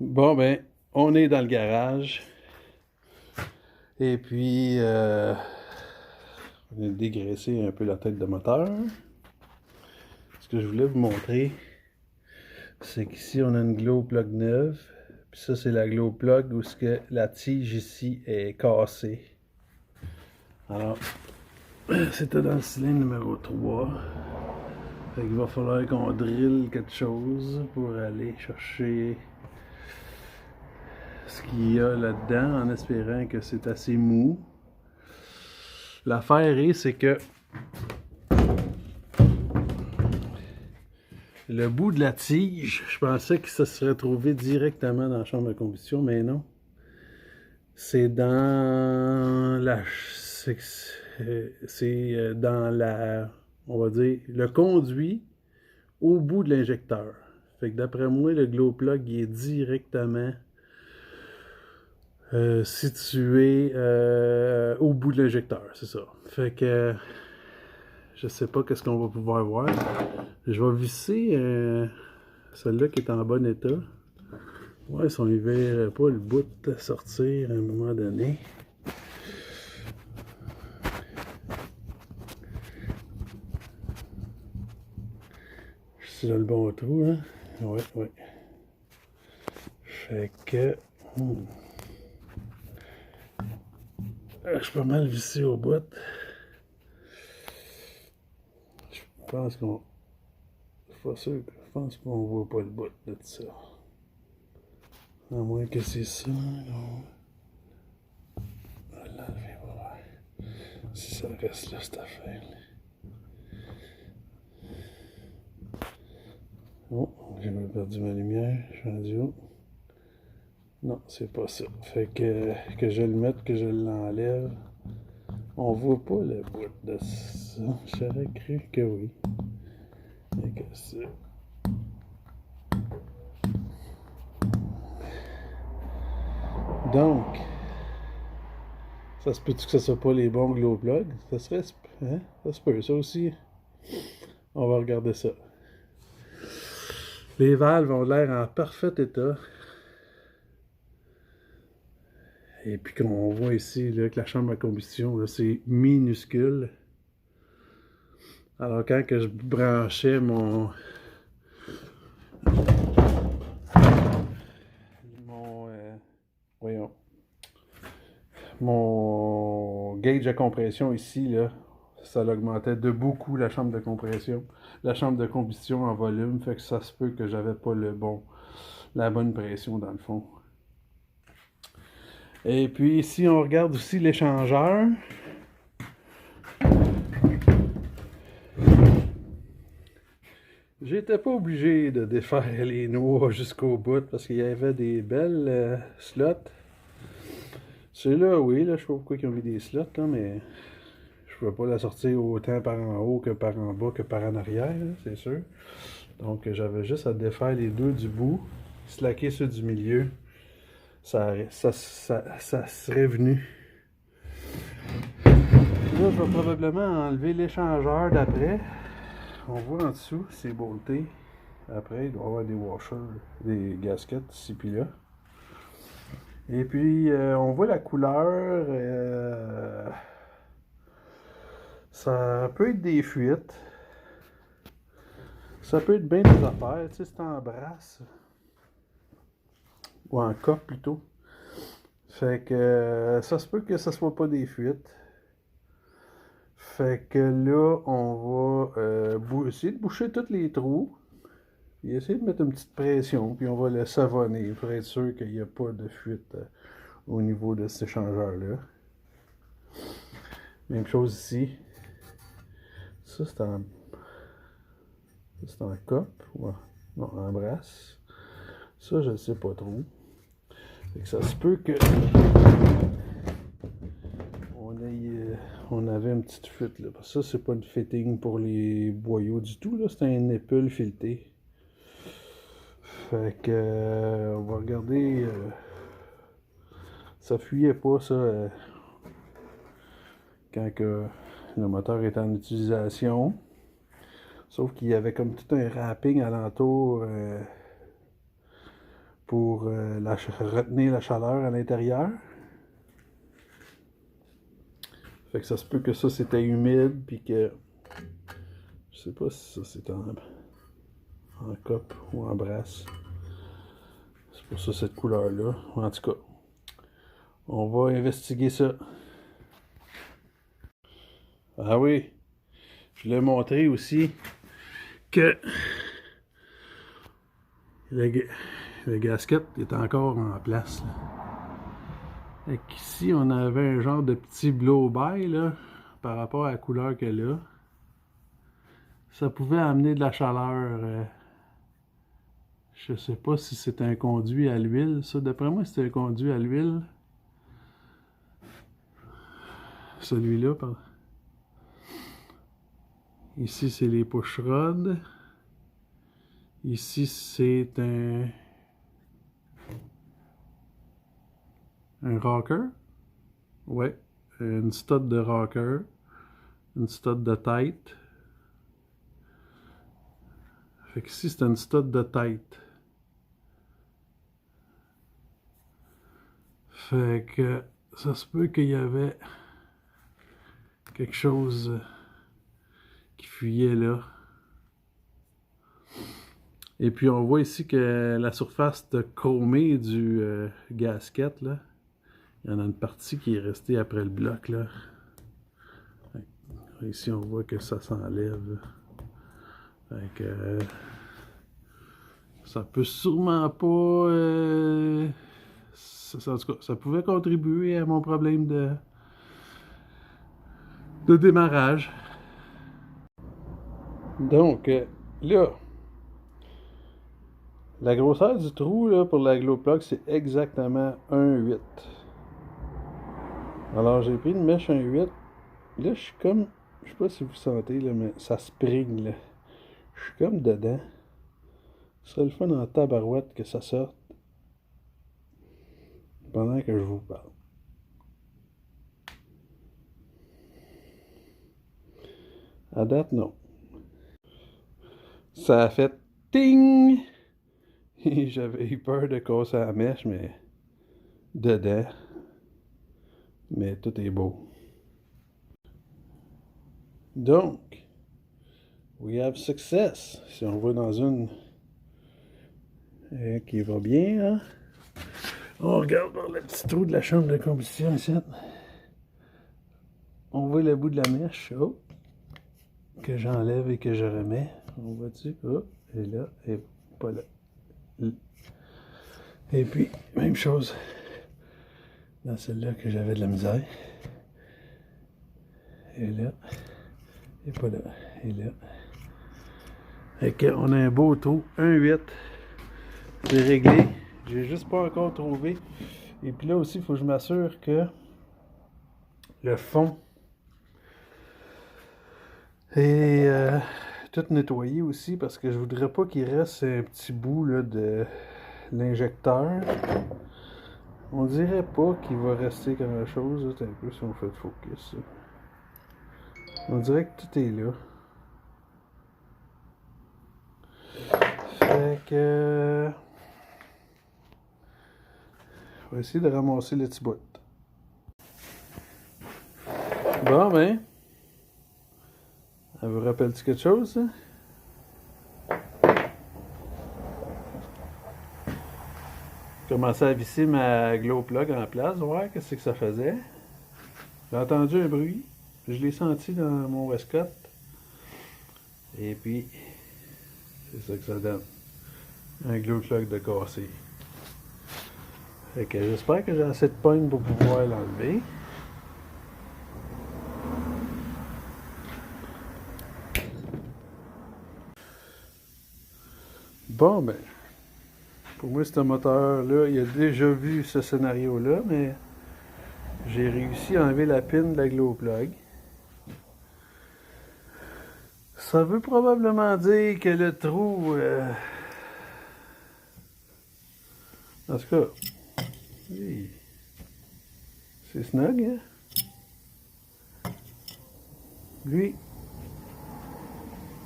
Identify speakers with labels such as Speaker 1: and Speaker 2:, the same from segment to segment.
Speaker 1: Bon, ben, on est dans le garage. Et puis, on a dégraissé un peu la tête de moteur. Ce que je voulais vous montrer, c'est qu'ici, on a une glow plug neuve. Puis ça, c'est la glow plug où ce que la tige ici est cassée. Alors, c'était dans le cylindre numéro 3. Fait qu'il va falloir qu'on drille quelque chose pour aller chercher ce qu'il y a là-dedans en espérant que c'est assez mou. L'affaire est, c'est que le bout de la tige, je pensais que ça serait trouvé directement dans la chambre de combustion, mais non. C'est dans la... C'est dans la... On va dire, le conduit au bout de l'injecteur. Fait que d'après moi, le glow plug il est directement situé au bout de l'injecteur, c'est ça. Fait que je sais pas qu'est-ce qu'on va pouvoir voir. Je vais visser celle-là qui est en bon état. Ouais, si on ne verrait pas le bout de sortir à un moment donné. C'est dans le bon trou, hein? Ouais, ouais. Fait que... je suis pas mal vissé au bout. Je pense qu'on... Pas sûr, je pense qu'on voit pas le bout de ça. À moins que c'est ça, non. On va l'enlever, on va voir. Si ça reste là, cette affaire-là. Oh, j'ai même perdu ma lumière. Je suis rendu haut. Non, c'est pas ça. Fait que je le mette, que je l'enlève. On voit pas le bout de ça. J'aurais cru que oui. Fait que ça. Donc, ça se peut-tu que ce soit pas les bons glow plugs? Ça serait... Hein? Ça se peut, ça aussi. On va regarder ça. Les valves ont l'air en parfait état. Et puis comme on voit ici là, que la chambre à combustion, c'est minuscule. Alors quand que je branchais voyons, mon gauge de compression ici, là, ça l'augmentait de beaucoup la chambre de compression, la chambre de combustion en volume, fait que ça se peut que j'avais pas la bonne pression dans le fond. Et puis ici on regarde aussi l'échangeur. J'étais pas obligé de défaire les noix jusqu'au bout parce qu'il y avait des belles slots. C'est là, oui, là, je sais pas pourquoi ils ont mis des slots, là, mais je pouvais pas la sortir autant par en haut que par en bas que par en arrière, c'est sûr. Donc j'avais juste à défaire les deux du bout, slacker ceux du milieu. Ça serait venu. Là, je vais probablement enlever l'échangeur d'après. On voit en dessous, c'est bolté. Après, il doit y avoir des washers, des gaskets ici puis là. Et puis, on voit la couleur. Ça peut être des fuites. Ça peut être bien des affaires. Tu sais, c'est en brasse. Ou en coque plutôt. Fait que ça se peut que ça soit pas des fuites. Fait que là, on va essayer de boucher tous les trous. Puis essayer de mettre une petite pression. Puis on va le savonner pour être sûr qu'il n'y a pas de fuite au niveau de cet échangeur-là. Même chose ici. Ça, c'est en cope ou non, en brasse. Ça, je ne sais pas trop. Fait que ça se peut que on avait une petite fuite là. Parce que ça, c'est pas une fitting pour les boyaux du tout. Là, c'est un épaule fileté. Fait que on va regarder. Ça fuyait pas ça quand que le moteur est en utilisation. Sauf qu'il y avait comme tout un wrapping alentour pour retenir la chaleur à l'intérieur. Fait que ça se peut que ça c'était humide, puis que je sais pas si ça c'est en coupe ou en brasse. C'est pour ça cette couleur-là. En tout cas, on va investiguer ça. Ah oui, je l'ai montré aussi que le gasket est encore en place. Fait qu'ici, on avait un genre de petit blow-by là, par rapport à la couleur qu'elle a. Ça pouvait amener de la chaleur. Je sais pas si c'est un conduit à l'huile. Ça, d'après moi, c'est un conduit à l'huile. Celui-là, pardon. Ici, c'est les push-rods. Ici, c'est un rocker. Ouais, une stud de rocker. Une stud de tête. Fait que ici, c'est une stud de tête. Fait que ça se peut qu'il y avait quelque chose qui fuyait là. Et puis on voit ici que la surface de chromée du gasket, là, il y en a une partie qui est restée après le bloc là. Ici on voit que ça s'enlève. Fait que ça peut sûrement pas... en tout cas, ça pouvait contribuer à mon problème de démarrage. Donc, là, la grosseur du trou là, pour la glow plug, c'est exactement 1,8. Alors, j'ai pris une mèche 1,8. Là, je suis comme, je sais pas si vous sentez, là, mais ça spring, là. Je suis comme dedans. Ce serait le fun en tabarouette que ça sorte pendant que je vous parle. À date, non. Ça a fait ting! J'avais eu peur de casser la mèche, mais dedans. Mais tout est beau. Donc, we have success. Si on va dans une qui va bien, hein? On regarde dans le petit trou de la chambre de combustion ici. On voit le bout de la mèche, oh, que j'enlève et que je remets. On voit dessus, oh, et là, et pas là. Et puis, même chose dans celle-là que j'avais de la misère. Et là, et pas là, et là. Fait qu'on a un beau trou, 1,8. C'est réglé. J'ai juste pas encore trouvé. Et puis là aussi, il faut que je m'assure que le fond est tout nettoyé aussi, parce que je voudrais pas qu'il reste un petit bout là, de l'injecteur. On dirait pas qu'il va rester quelque chose. C'est un peu si on fait le focus. On dirait que tout est là. Fait que... on va essayer de ramasser le petit bout. Bon, ben... ça vous rappelle-tu quelque chose, ça? J'ai commencé à visser ma glow plug en place, voir qu'est-ce que ça faisait. J'ai entendu un bruit. Je l'ai senti dans mon Westcott. Et puis... c'est ça que ça donne. Un glow plug de cassé. Fait que j'espère que j'ai assez de pogne pour pouvoir l'enlever. Bon, ben, pour moi, ce moteur-là, il a déjà vu ce scénario-là, mais j'ai réussi à enlever la pin de la glow plug. Ça veut probablement dire que le trou... en tout cas, oui, c'est snug, hein? Lui,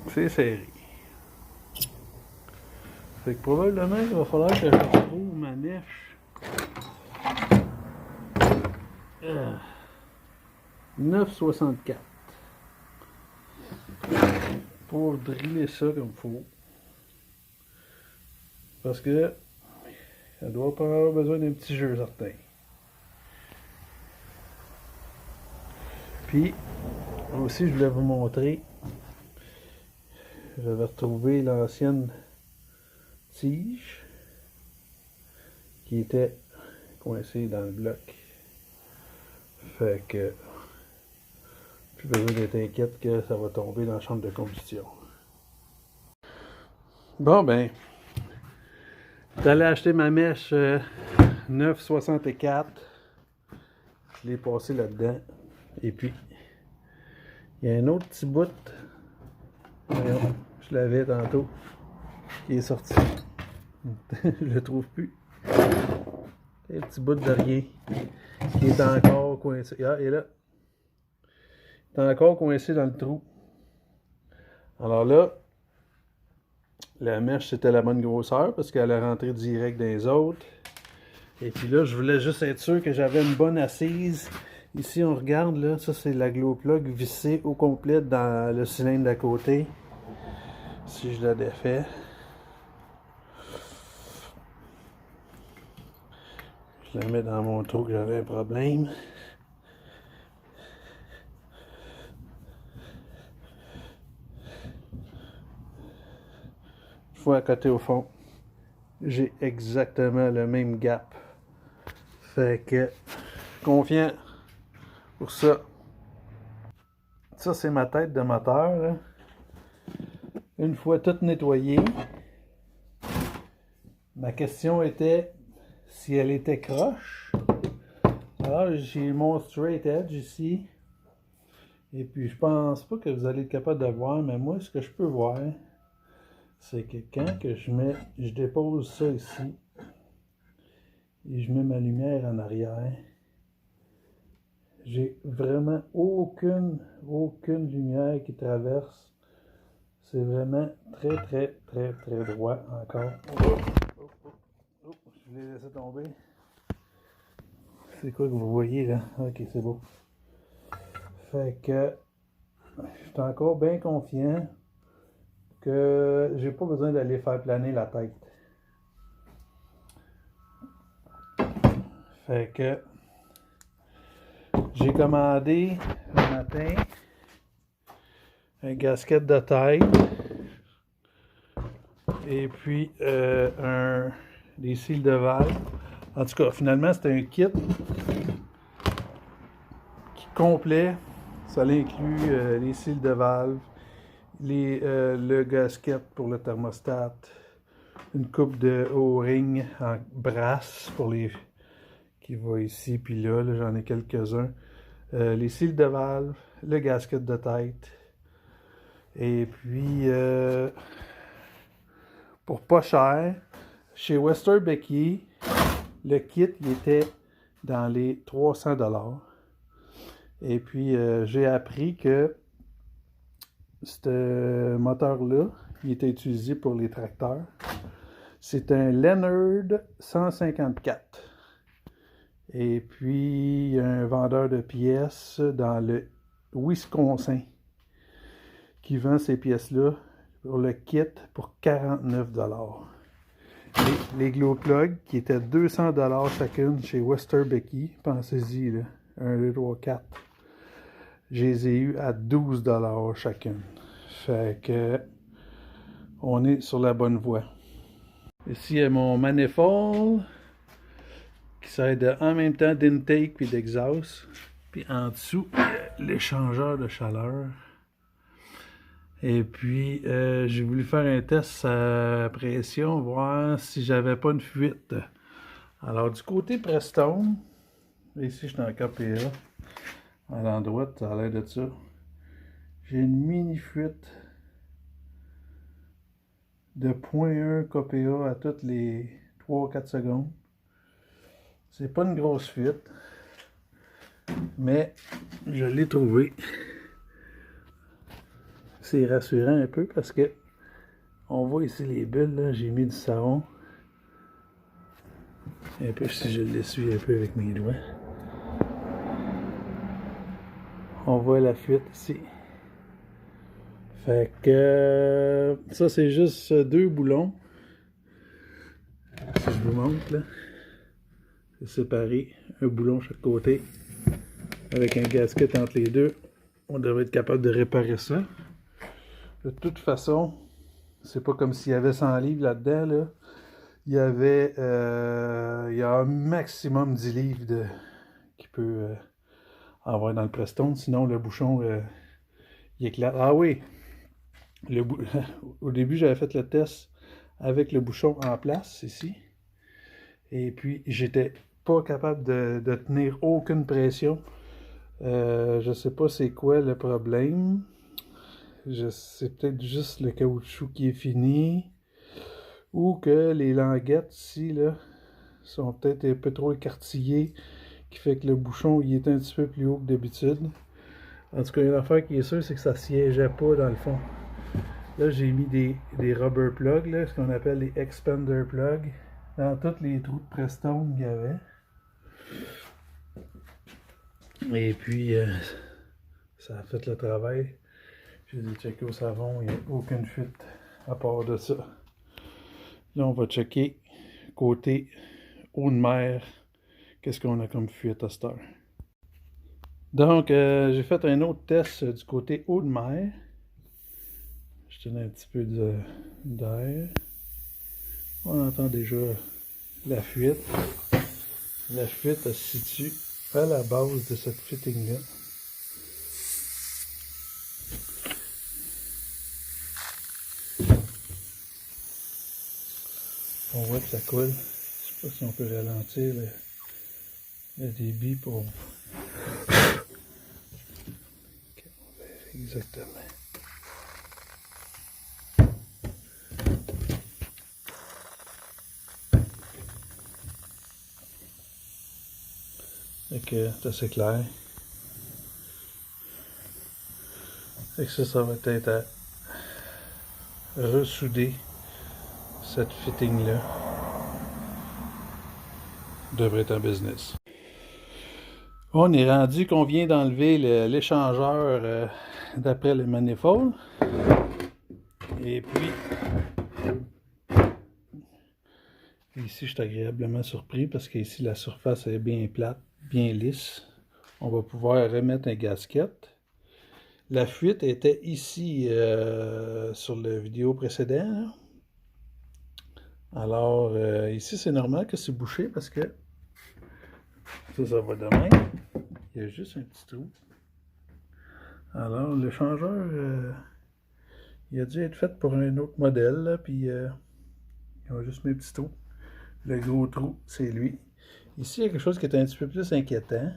Speaker 1: c'est serré. Fait que probablement il va falloir que je retrouve ma mèche. 9,64 pour driller ça comme il faut. Parce que ça doit pas avoir besoin d'un petit jeu certain. Puis aussi je voulais vous montrer, j'avais retrouvé l'ancienne tige qui était coincée dans le bloc. Fait que plus besoin d'être inquiète que ça va tomber dans la chambre de combustion. Bon ben, j'allais acheter ma mèche 9,64. Je l'ai passé là-dedans. Et puis, il y a un autre petit bout, je l'avais tantôt, qui est sorti. Je le trouve plus. Un petit bout de rien qui est encore coincé. Ah, il est là. Il est encore coincé dans le trou. Alors là, la mèche c'était la bonne grosseur parce qu'elle est rentrée direct dans les autres. Et puis là, je voulais juste être sûr que j'avais une bonne assise. Ici, on regarde, là, ça c'est la glow plug vissée au complet dans le cylindre d'à côté. Si je la défais. Je la mets dans mon trou que j'avais un problème. Je vois à côté au fond. J'ai exactement le même gap. Fait que, confiant pour ça. Ça, c'est ma tête de moteur, là. Une fois toute nettoyée, ma question était si elle était croche. Alors, j'ai mon straight edge ici. Et puis, je pense pas que vous allez être capable de voir, mais moi, ce que je peux voir, c'est que quand que je dépose ça ici, et je mets ma lumière en arrière, j'ai vraiment aucune lumière qui traverse. C'est vraiment très droit encore. Je l'ai laissé tomber. C'est quoi que vous voyez là? Ok, c'est beau. Fait que je suis encore bien confiant que j'ai pas besoin d'aller faire planer la tête. Fait que j'ai commandé le matin un gasket de tête et puis des cils de valve. En tout cas, finalement, c'était un kit complet. Ça inclut les cils de valve, le gasket pour le thermostat, une coupe de O-ring en brasse pour les qui va ici puis là, j'en ai quelques-uns. Les cils de valve, le gasket de tête. Et puis, pour pas cher, chez Wester Becky, le kit il était dans les 300$. Et puis, j'ai appris que ce moteur-là, il était utilisé pour les tracteurs. C'est un Leonard 154. Et puis, il y a un vendeur de pièces dans le Wisconsin qui vend ces pièces-là pour le kit pour 49$. Les glow plugs qui étaient 200$ chacune chez Wester Becky, pensez-y, là, 1, 2, 3, 4. Je les ai eu à 12$ chacune. Fait que on est sur la bonne voie. Ici, il y a mon manifold qui sert en même temps d'intake puis d'exhaust. Puis en dessous, l'échangeur de chaleur. Et puis, j'ai voulu faire un test à pression, voir si j'avais pas une fuite. Alors, du côté Preston, ici, je suis en KPA. À l'endroit, ça a l'air de ça. J'ai une mini fuite de 0.1 kPa à toutes les 3-4 secondes. C'est pas une grosse fuite, mais je l'ai trouvé. C'est rassurant un peu parce que on voit ici les bulles, j'ai mis du savon. Un peu si je l'essuie un peu avec mes doigts. On voit la fuite ici. Fait que ça c'est juste 2 boulons. Si je vous montre là. C'est séparé. Un boulon chaque côté. Avec un gasket entre les deux. On devrait être capable de réparer ça. De toute façon, c'est pas comme s'il y avait 100 livres là-dedans. Là. Il y avait il y a un maximum 10 livres qui peut avoir dans le Preston. Sinon, le bouchon il éclate. Ah oui! Au début, j'avais fait le test avec le bouchon en place ici. Et puis, j'étais pas capable de tenir aucune pression. Je sais pas c'est quoi le problème. C'est peut-être juste le caoutchouc qui est fini. Ou que les languettes ici là, sont peut-être un peu trop écartillées. Qui fait que le bouchon il est un petit peu plus haut que d'habitude. En tout cas, une affaire qui est sûre, c'est que ça ne siégeait pas dans le fond. Là, j'ai mis des rubber plugs, là, ce qu'on appelle les expander plugs, dans tous les trous de Preston qu'il y avait. Et puis, ça a fait le travail. J'ai dit checker au savon, il n'y a aucune fuite à part de ça. Là, on va checker côté eau de mer, qu'est-ce qu'on a comme fuite à cette heure. Donc, j'ai fait un autre test du côté eau de mer. Je tenais un petit peu d'air. On entend déjà la fuite. La fuite elle se situe à la base de cette fitting-là. On voit que ça coule. Je sais pas si on peut ralentir le débit pour... Okay, on verra exactement. Fait que c'est assez clair. Fait que ça va être à ressouder cette fitting-là. Devrait être en business. On est rendu qu'on vient d'enlever l'échangeur d'après le manifold. Et puis, ici, je suis agréablement surpris parce qu'ici, la surface est bien plate, bien lisse. On va pouvoir remettre un gasket. La fuite était ici sur la vidéo précédente. Alors, ici, c'est normal que c'est bouché parce que ça va de même. Il y a juste un petit trou. Alors, le changeur, il a dû être fait pour un autre modèle, là, puis il a juste mis un petit trou. Le gros trou, c'est lui. Ici, il y a quelque chose qui est un petit peu plus inquiétant.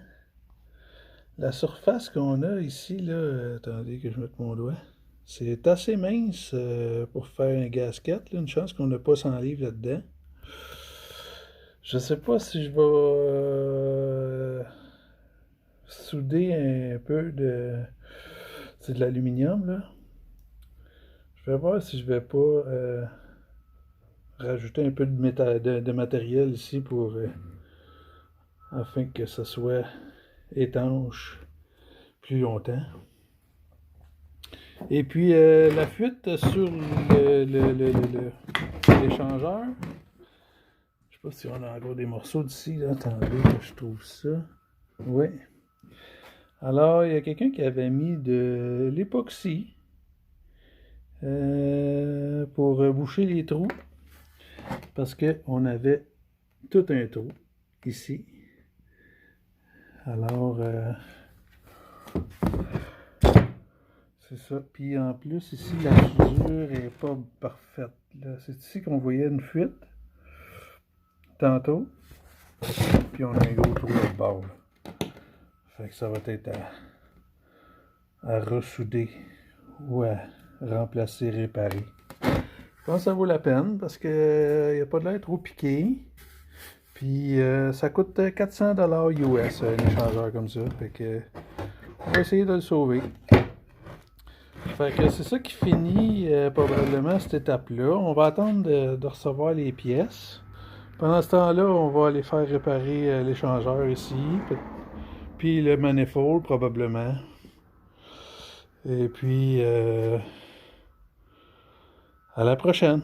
Speaker 1: La surface qu'on a ici, là, attendez que je mette mon doigt, c'est assez mince pour faire un gasket. Là, une chance qu'on n'a pas 100 livres là-dedans. Je sais pas si je vais souder un peu de... C'est de l'aluminium, là. Je vais voir si je vais pas rajouter un peu de matériel ici pour... afin que ça soit étanche plus longtemps. Et puis la fuite sur l'échangeur, je sais pas si on a encore des morceaux d'ici, là. Attendez que je trouve ça. Oui. Alors, il y a quelqu'un qui avait mis de l'époxy pour boucher les trous parce qu'on avait tout un trou ici. Alors, c'est ça. Puis en plus, ici, la soudure n'est pas parfaite. C'est ici qu'on voyait une fuite tantôt. Puis on a un gros trou de bord. Fait que ça va être à ressouder ou à remplacer, réparer. Je pense que ça vaut la peine parce qu'il n'y a pas de l'air trop piqué. Puis ça coûte 400$ US un échangeur comme ça. Fait que on va essayer de le sauver. Fait que c'est ça qui finit probablement cette étape-là. On va attendre de recevoir les pièces Pendant ce temps-là, on va aller faire réparer l'échangeur ici, puis le manifold probablement. Et puis, à la prochaine.